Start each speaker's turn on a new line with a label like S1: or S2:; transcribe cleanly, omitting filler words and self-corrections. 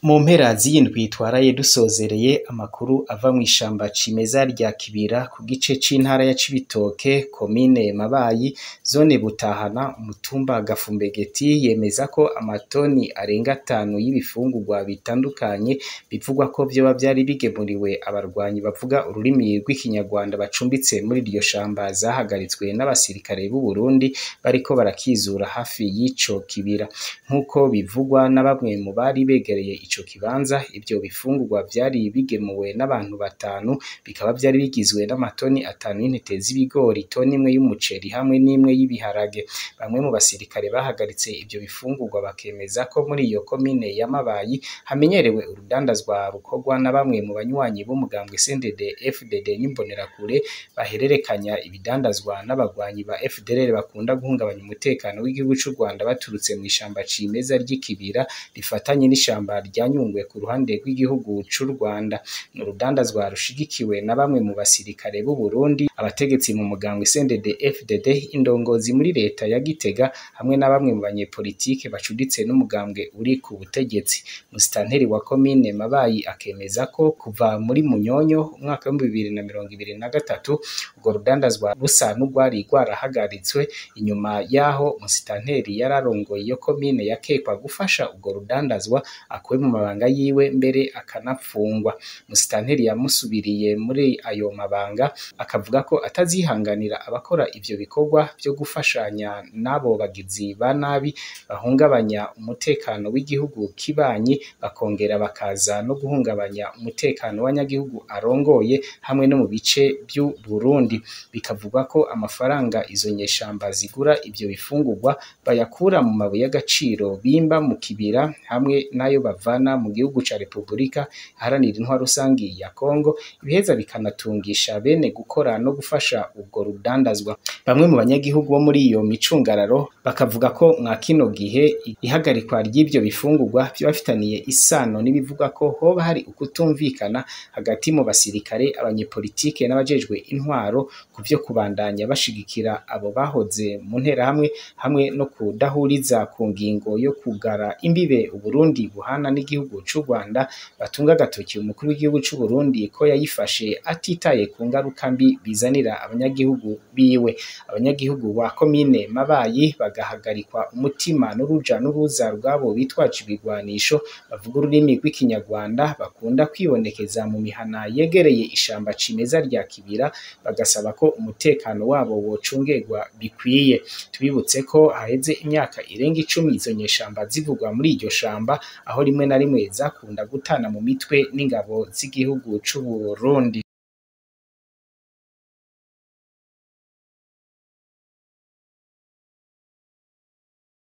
S1: Mu mpera z'iyindwi twaraye dusozereye amakuru ava mw'ishamba cimeza rya Kibira ku gice c'intara ya Cibitoke, komine Mabayi, zone Butahana, umutumba Gafumbegeti, yemeza ko amatoni arenga 5 y'ibifungurwa bitandukanye bivugwa ko vyoba vyari bigemuriwe abarwanyi bavuga ururimi rw'ikinyarwanda bacumbitse muri iryo shamba zahagaritswe n'abasirikare b'u Burundi bariko barakizura hafi y'ico kibira. Nk'uko bivugwa na bamwe mu bari begereye ico kibanza, ivyo bifungurwa vyari bigemuwe n'abantu 5, bikaba vyari bigizwe n'amatoni 5 y'intete z'ibigori, toni 1 y'umuceri hamwe n'imwe y'ibiharage. Bamwe mu basirikare bahagaritse ivyo bifungurwa bakemeza ko muri iyo komine ya Mabayi hamenyerewe urudandazwa rukorwa na bamwe mu banywanyi b'umugambwe CNDD FDD n'imbonerakure bahererekanya ibidandazwa n'abagwanyi ba FDLR bakunda guhungabanya umutekano w'igihugu c'u Rwanda baturutse mw'ishamba cimeza ry'Ikibira rifatanye n'ishamba rya Nyungwe ku ruhande rw'igihugu c'u Rwanda. Urudandazwa rushigikiwe na bamwe mu basirikare b'u Burundi, abategetsi mu mugambwe CNDD FDD, indongozi muri leta ya Gitega hamwe na bamwe mu banyepolitike bacuditse n'umugambwe uri ku butegetsi. Musitanteri wa komine Mabayi akemeza ko kuva muri Munyonyo umwaka wa 2023 urwo rudandazwa rusa n'urwari rwarahagaritswe, inyuma yaho musitanteri yararongoye iyo komine yakekwa gufasha urwo rudandazwa akuwe mu mabanga yiwe mbere akanapfungwa. Musitanteri yamusubiriye muri ayo mabanga akavuga ko atazihanganira abakora ivyo bikorwa vyo gufashanya n'abo bagizi ba nabi bahungabanya umutekano w'igihugu kibanyi, bakongera bakaza no guhungabanya umutekano w'abanyagihugu arongoye hamwe no mu bice by'u Burundi. Bikavugwa ko amafaranga izo nyeshamba zigura ivyo bifungurwa bayakura mu mabuye y'agaciro bimba mu kibira hamwe nayo bavana mu gihugu ca Republika Iharanira Intwaro Rusangi ya Kongo, ibiheza bikanatungisha bene gukora no gufasha ubwo rudandazwa. Bamwe mu banyagihugu bo muri iyo micungararo bakavuga ko mwa kino gihe ihagarikwa ry'ivyo bifungurwa vyabafitaniye isano n'ibivuga ko hoba hari ukutumvikana hagati mu basirikare, abanyepolitike n'abajejwe intwaro ku vyo kubandanya bashigikira abo bahoze mu nterahamwe hamwe no kudahuriza ku ngingo yo kugara imbibe u Burundi buhana n'igihugu c'u Rwanda. Batunga agatoki umukuru w'igihugu c'u Burundi ko yayifashe atitaye ku ngaruka mbi bizanira abanyagihugu biwe. Abanyagihugu ba komine Mabayi bagahagarikwa umutima n'uruja n'uruza rwabo bitwaje ibigwanisho bavuga ururimi rw'ikinyarwanda bakunda kwibonekeza mu mihana yegereye ishamba cimeza rya Kibira, bagasaba ko umutekano wabo wocungerwa bikwiye. Tubibutse ko haheze imyaka irenga 10 izo nyeshamba zivugwa muri iryo shamba, aho rimwe na rimwe zakunda gutana mu mitwe n'ingabo z'igihugu c'u Burundi.